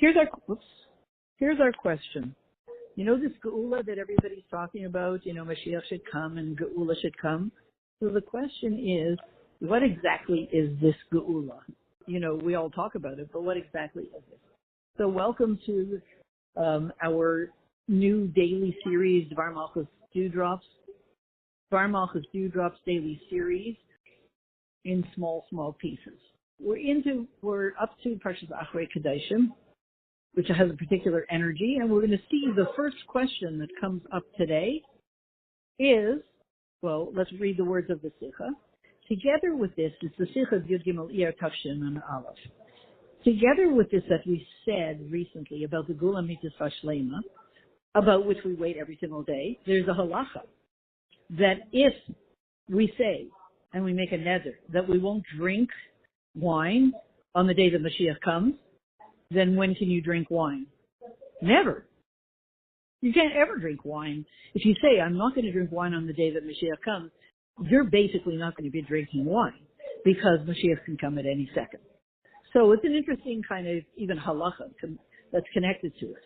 Here's our question. You know this Geulah that everybody's talking about, Mashiach should come and Geulah should come. So the question is, what exactly is this Geulah? We all talk about it, but what exactly is it? So welcome to our new daily series, Dvar Malchus Dewdrops. Dvar Malchus Dewdrops daily series in small pieces. We're up to Parshas Achrei kedoshim, which has a particular energy, and we're going to see the first question that comes up today is, well, let's read the words of the Sikha. Together with this, it's the Sikha of Yud Gimel Iyar Tafshin and Aleph. Together with this that we said recently about the Geulah Mitzvah Shlema, about which we wait every single day, there's a halacha that if we say, and we make a neder, that we won't drink wine on the day that Mashiach comes, then when can you drink wine? Never. You can't ever drink wine. If you say, I'm not going to drink wine on the day that Mashiach comes, you're basically not going to be drinking wine because Mashiach can come at any second. So it's an interesting kind of even halacha that's connected to it.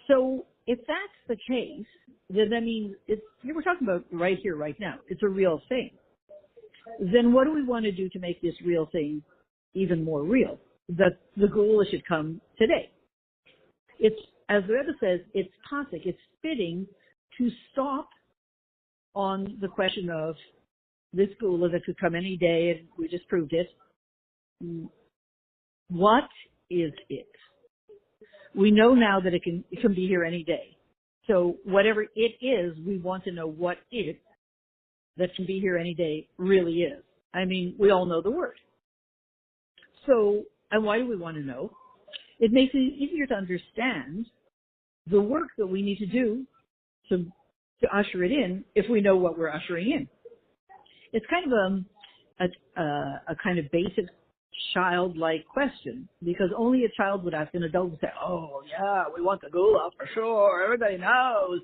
So if that's the case, then that means we're talking about right here, right now. It's a real thing. Then what do we want to do to make this real thing even more real? That the Geulah should come today. It's, as the Rebbe says, it's pasuk, it's fitting to stop on the question of this Geulah that could come any day, and we just proved it. What is it? We know now that it can be here any day. So whatever it is, we want to know what it that can be here any day really is. I mean, we all know the word. So, and why do we want to know? It makes it easier to understand the work that we need to do to usher it in if we know what we're ushering in. It's kind of a kind of basic childlike question, because only a child would ask an adult and say, oh yeah, we want the Geulah for sure, everybody knows.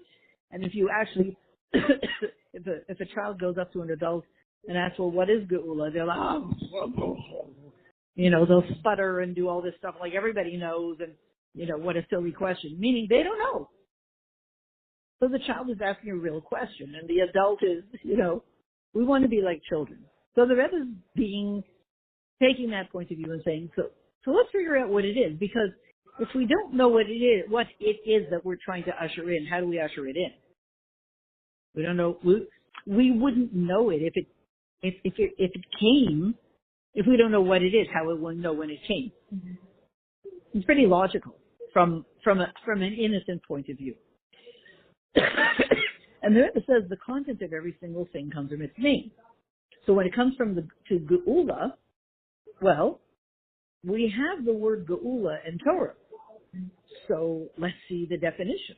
And if you actually, if a child goes up to an adult and asks, well, what is Geulah? They're like, they'll sputter and do all this stuff like everybody knows, and, what a silly question, meaning they don't know. So the child is asking a real question, and the adult is, we want to be like children. So the Rebbe is taking that point of view and saying, so let's figure out what it is, because if we don't know what it is that we're trying to usher in, how do we usher it in? We don't know. We wouldn't know it if it came. If we don't know what it is, how we will know when it came. Mm-hmm. It's pretty logical from an innocent point of view. And the Rebbe says the content of every single thing comes from its name. So when it comes to Geulah, well, we have the word Geulah in Torah. So let's see the definition.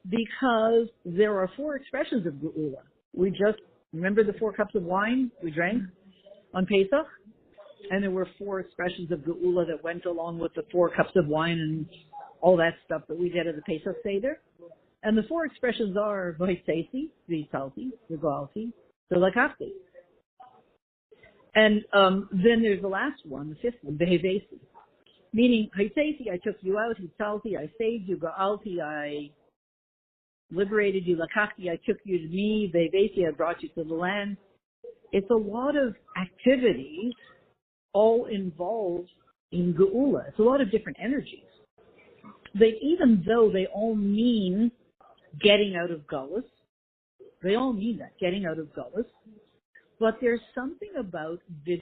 Because there are 4 expressions of Geulah. We just remember the 4 cups of wine we drank on Pesach, and there were 4 expressions of Geulah that went along with the 4 cups of wine and all that stuff that we did at the Pesach Seder. And the 4 expressions are V'hitzesi, V'yitzalti, V'goalti, V'lakachti. And then there's the last one, the 5th one, V'hevesi. Meaning, V'hitzesi, I took you out, V'yitzalti, I saved you, V'goalti, I liberated you, Lakachti, I took you to me, V'hevesi, I brought you to the land. It's a lot of activities all involved in Geulah. It's a lot of different energies. Even though they all mean getting out of Gullus, they all mean that, getting out of Gullus, but there's something about the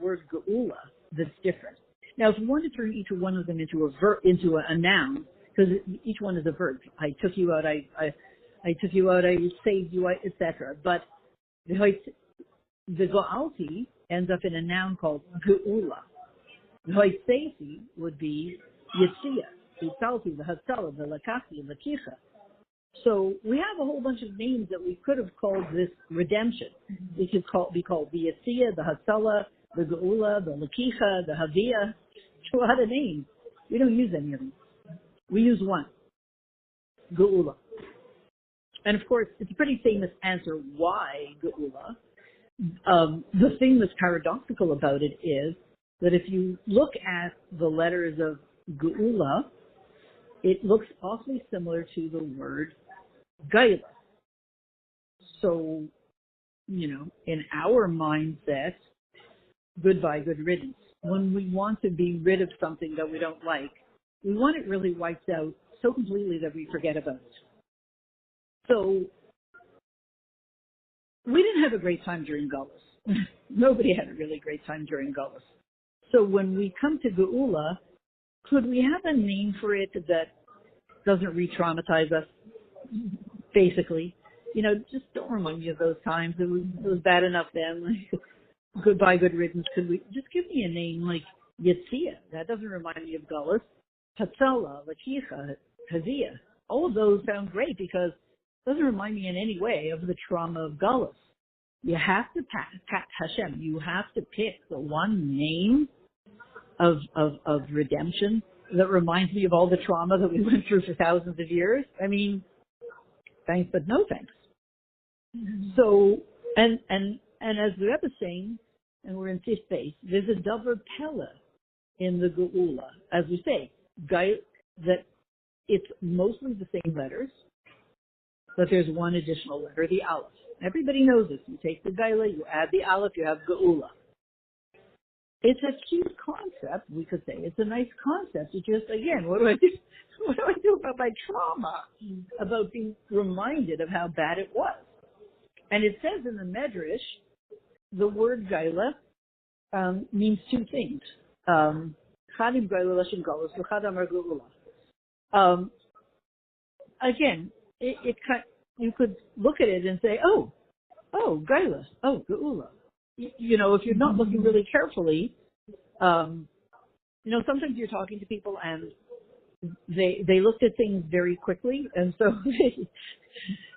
word Geulah, that's different. Now, if you want to turn each one of them into a noun, because each one is a verb. I took you out, I took you out, I saved you, etc. But the Goalti ends up in a noun called Geulah. The Hoitzesi would be Yetzia, the Yitzalti, the Hatzalah, the Lakachti, the Lakicha. So we have a whole bunch of names that we could have called this redemption. It could be called the Yetzia, the Hatzalah, the Geulah, the Lakicha, the Havia. A lot of names. We don't use any of them. We use one, Geulah. And of course, it's a pretty famous answer why Geulah. The thing that's paradoxical about it is that if you look at the letters of Geulah, it looks awfully similar to the word Geulah. So, in our mindset, goodbye, good riddance. When we want to be rid of something that we don't like, we want it really wiped out so completely that we forget about it. So, we didn't have a great time during Gullus. Nobody had a really great time during Gullus. So when we come to Geulah, could we have a name for it that doesn't re-traumatize us, basically? Just don't remind me of those times. It was bad enough then. Like, goodbye, good riddance. Could we just give me a name like Yitzia? That doesn't remind me of Gullus. Hatzala, Lakicha, Hazia. All of those sound great because it doesn't remind me in any way of the trauma of Gullus. You have to Hashem. You have to pick the one name of redemption that reminds me of all the trauma that we went through for thousands of years. I mean, thanks, but no thanks. So, and as the Rebbe is saying, and we're in fifth base, there's a davar pella in the Geulah, as we say, that it's mostly the same letters, but there's one additional letter, the aleph. Everybody knows this. You take the Geulah, you add the aleph, you have Geulah. It's a cute concept, we could say. It's a nice concept. It's just, again, what do I do? What do I do about my trauma? About being reminded of how bad it was. And it says in the Medrash, the word Geulah means two things. Chadim Geulah Lashem Gullus, v'chad amar Geulah. Again, you could look at it and say, oh, Geulah, oh, Geulah. If you're not looking really carefully, sometimes you're talking to people and they looked at things very quickly, and so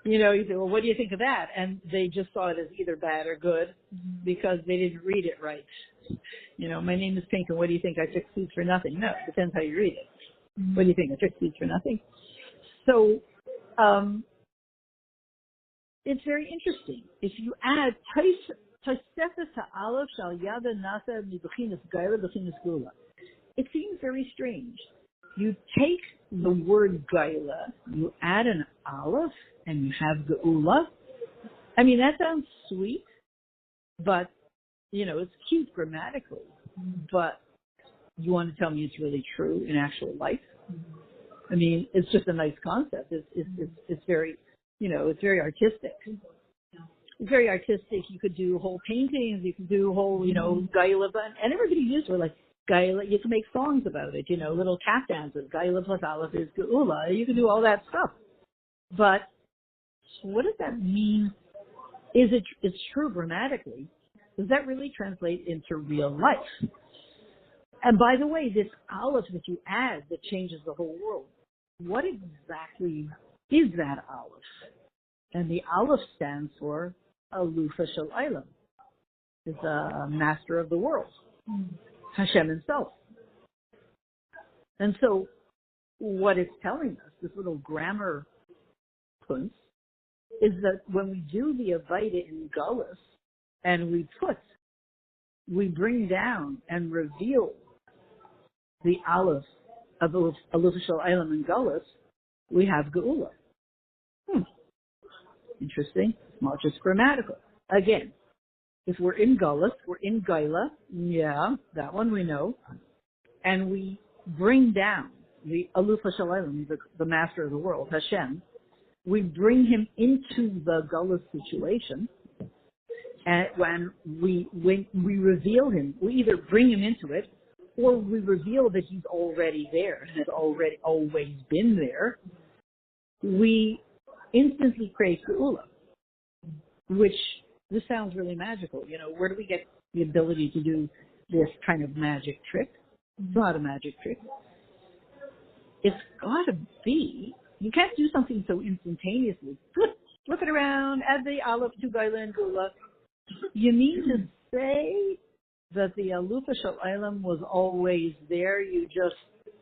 you say, well, what do you think of that? And they just saw it as either bad or good because they didn't read it right. My name is Pink, and what do you think? I fix suits for nothing. No, it depends how you read it. What do you think? I fix suits for nothing. So it's very interesting. If you add it seems very strange. You take the word Geulah, you add an aleph, and you have Geulah. I mean, that sounds sweet, but, it's cute grammatically. But you want to tell me it's really true in actual life? I mean, it's just a nice concept. It's very, it's very artistic. It's very artistic. You could do whole paintings. You could do whole, Geulah, and everybody used it like Geulah. You can make songs about it, little cat dances. Geulah plus aleph is Geulah. You can do all that stuff. But what does that mean? It's true grammatically. Does that really translate into real life? And by the way, this aleph that you add that changes the whole world, what exactly is that aleph? And the aleph stands for Alufa Shel Olam. It's a master of the world, Hashem himself. And so what it's telling us, this little grammar punch, is that when we do the Avaida in Gullus, and we bring down and reveal the aleph of Alufa Shel Olam in Gullus, we have Geulah. Interesting. It's not just grammatical. Again, if we're in Gullus, we're in Geulah. Yeah, that one we know. And we bring down the Alufa Shel Olam, the master of the world, Hashem. We bring him into the Gullus situation. And when we reveal him, we either bring him into it, or we reveal that he's already there and has already always been there. We instantly create Geulah, which this sounds really magical. Where do we get the ability to do this kind of magic trick? It's not a magic trick. It's got to be. You can't do something so instantaneously. Flip it around, add the aleph to Geulah and Geulah. You mean to say that the Alufa Shel Olam was always there? You just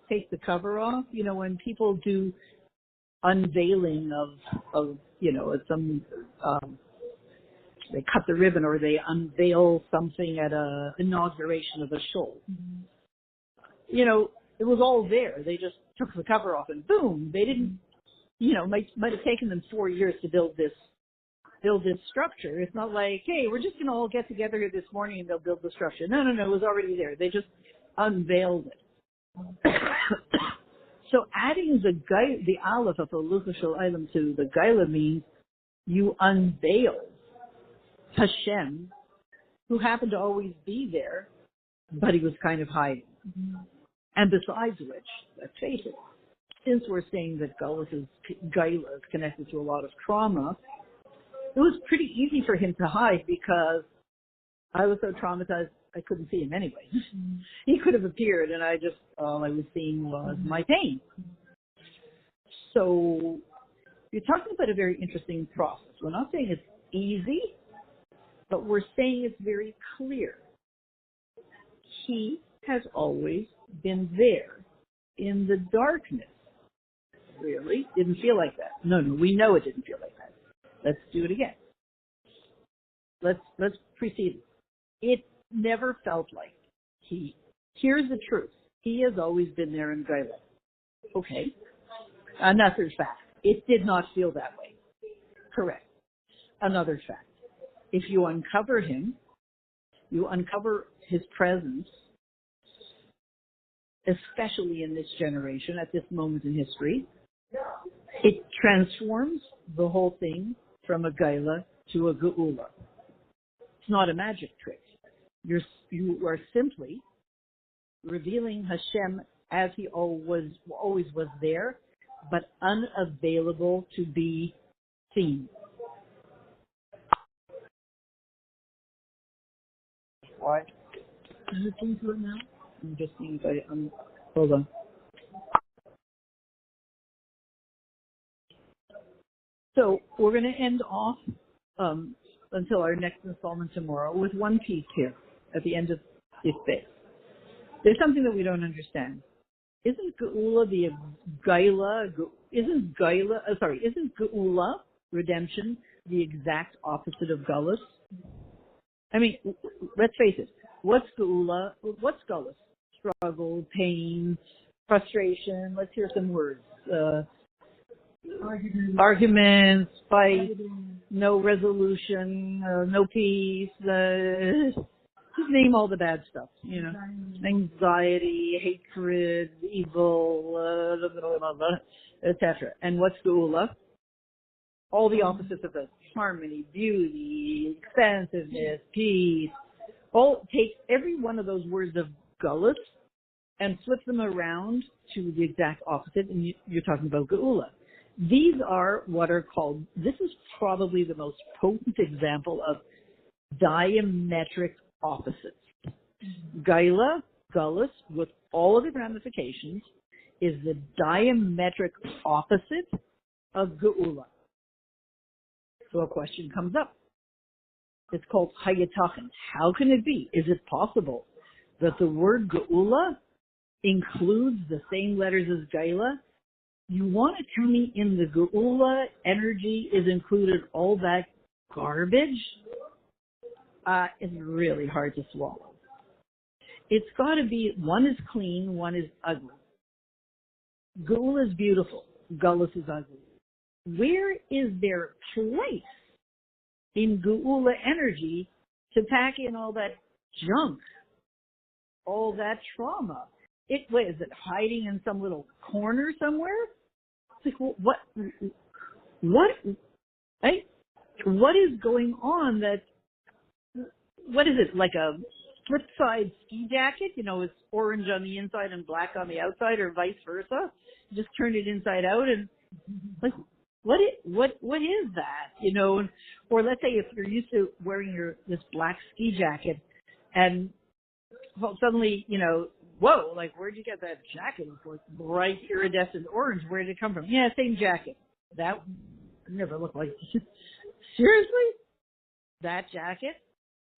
take the cover off? When people do unveiling of some they cut the ribbon or they unveil something at a inauguration of a show. It was all there. They just took the cover off and boom, they didn't, might have taken them 4 years to build this structure. It's not like, hey, we're just going to all get together here this morning and they'll build the structure. No, it was already there. They just unveiled it. So adding the aleph of the Lucha Shel Olam to the Geulah means you unveil Hashem, who happened to always be there, but he was kind of hiding. And besides which, let's face it, since we're saying that Geulah is connected to a lot of trauma, it was pretty easy for him to hide because I was so traumatized I couldn't see him anyway. He could have appeared and all I was seeing was my pain. So you're talking about a very interesting process. We're not saying it's easy, but we're saying it's very clear. He has always been there in the darkness. Really? Didn't feel like that. No, we know it didn't feel like that. Let's do it again. Let's precede. It never felt like he. Here's the truth. He has always been there in Geulah. Okay. Another fact. It did not feel that way. Correct. Another fact. If you uncover him, you uncover his presence, especially in this generation, at this moment in history, it transforms the whole thing from a Geulah to a Geulah. It's not a magic trick. You are simply revealing Hashem as he always was there, but unavailable to be seen. Why? Is it into it now? I'm just seeing if hold on. So we're going to end off until our next installment tomorrow with one piece here at the end of this bit. There's something that we don't understand. Isn't Geulah isn't Geulah, redemption, the exact opposite of Gullus? I mean, let's face it. What's Geulah? What's Gullus? Struggle, pain, frustration. Let's hear some words. Arguments, fight, no resolution, no peace. Just name all the bad stuff, anxiety, hatred, evil, etc. And what's Geulah? All the opposites of this: harmony, beauty, expansiveness, peace. Take every one of those words of Gullus and flip them around to the exact opposite, and you're talking about Geulah. These are what are called, this is probably the most potent example of diametric opposites. Geulah, Gullus, with all of its ramifications, is the diametric opposite of Geulah. So a question comes up. It's called Hayatachen. How can it be? Is it possible that the word Geulah includes the same letters as Geulah? You want to tell me in the Geulah energy is included all that garbage? It's really hard to swallow. It's got to be, one is clean, one is ugly. Geulah is beautiful. Gullus is ugly. Where is their place in Geulah energy to pack in all that junk, all that trauma? Is it hiding in some little corner somewhere? It's like, what is going on what is it, like a flip side ski jacket? It's orange on the inside and black on the outside, or vice versa. Just turn it inside out and like, what is that? Or let's say if you're used to wearing this black ski jacket and suddenly, whoa, like where'd you get that jacket? It's like bright iridescent orange. Where did it come from? Yeah, same jacket. That never looked like seriously? That jacket?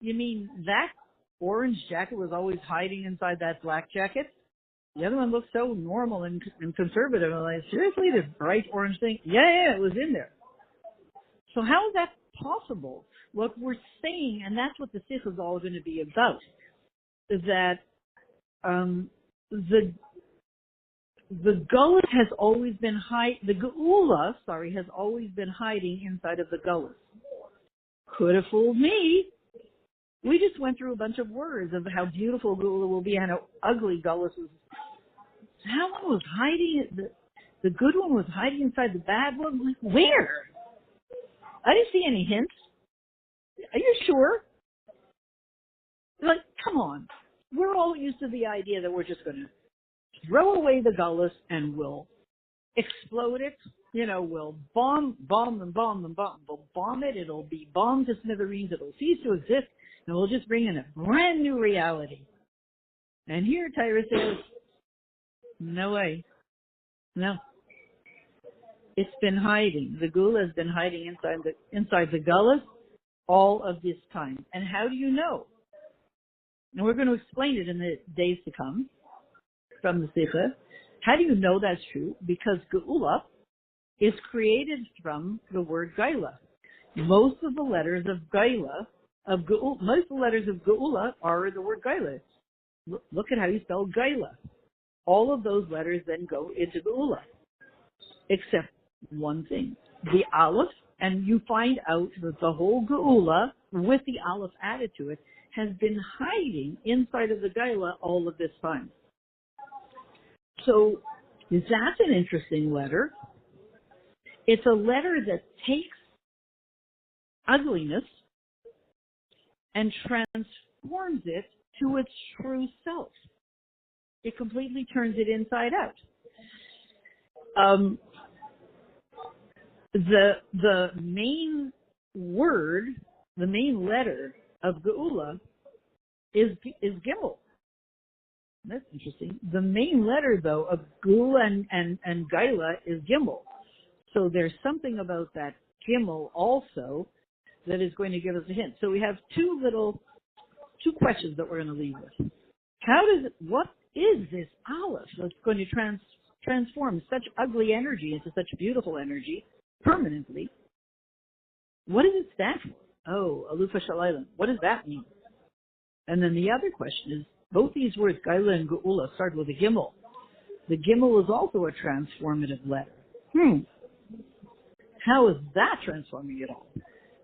You mean that orange jacket was always hiding inside that black jacket? The other one looked so normal and conservative. I'm like, seriously, this bright orange thing? Yeah, it was in there. So how is that possible? What we're saying, and that's what the Sikh is all going to be about, is that the Geulah has always been the Geulah, has always been hiding inside of the Geulah. Could have fooled me. We just went through a bunch of words of how beautiful Geulah will be and how ugly Geulah is. That one was hiding, the good one was hiding inside the bad one? Like, where? I didn't see any hints. Are you sure? Like, come on. We're all used to the idea that we're just going to throw away the Geulah and we'll explode it. You know, we'll bomb. We'll bomb it. It'll be bombed to smithereens. It'll cease to exist. And we'll just bring in a brand new reality. And here Tyra says, no way. No. It's been hiding. The Geulah has been hiding inside the Geulah all of this time. And how do you know? And we're going to explain it in the days to come from the Sikha. How do you know that's true? Because Geulah is created from the word Geulah. Most of the letters of Geulah, most of the letters of Geulah are the word Geulah. Look at how you spell Geulah. All of those letters then go into Geulah, except one thing, the Aleph, and you find out that the whole Geulah, with the Aleph added to it, has been hiding inside of the Geulah all of this time. So that's an interesting letter. It's a letter that takes ugliness and transforms it to its true self. It completely turns it inside out. The main word, the main letter of Geulah is Gimel. That's interesting. The main letter, though, of Geulah and Geulah is Gimel. So there's something about that Gimel also that is going to give us a hint. So we have two questions that we're going to leave with. What is this Aleph that's going to transform such ugly energy into such beautiful energy permanently? What does it stand for? Oh, Alufa Shalaylam. What does that mean? And then the other question is, both these words, Geulah and Geulah, start with a Gimel. The Gimel is also a transformative letter. How is that transforming it all?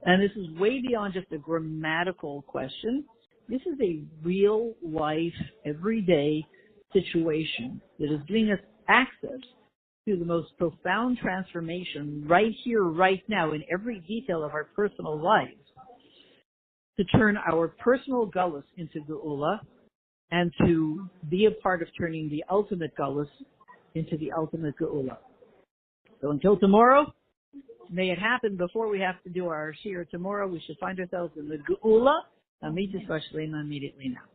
And this is way beyond just a grammatical question. This is a real life, everyday situation that is giving us access to the most profound transformation right here, right now, in every detail of our personal lives, to turn our personal Geulah into Geulah and to be a part of turning the ultimate Geulah into the ultimate Geulah. So until tomorrow, may it happen before we have to do our shir tomorrow. We should find ourselves in the Geulah, immediately now.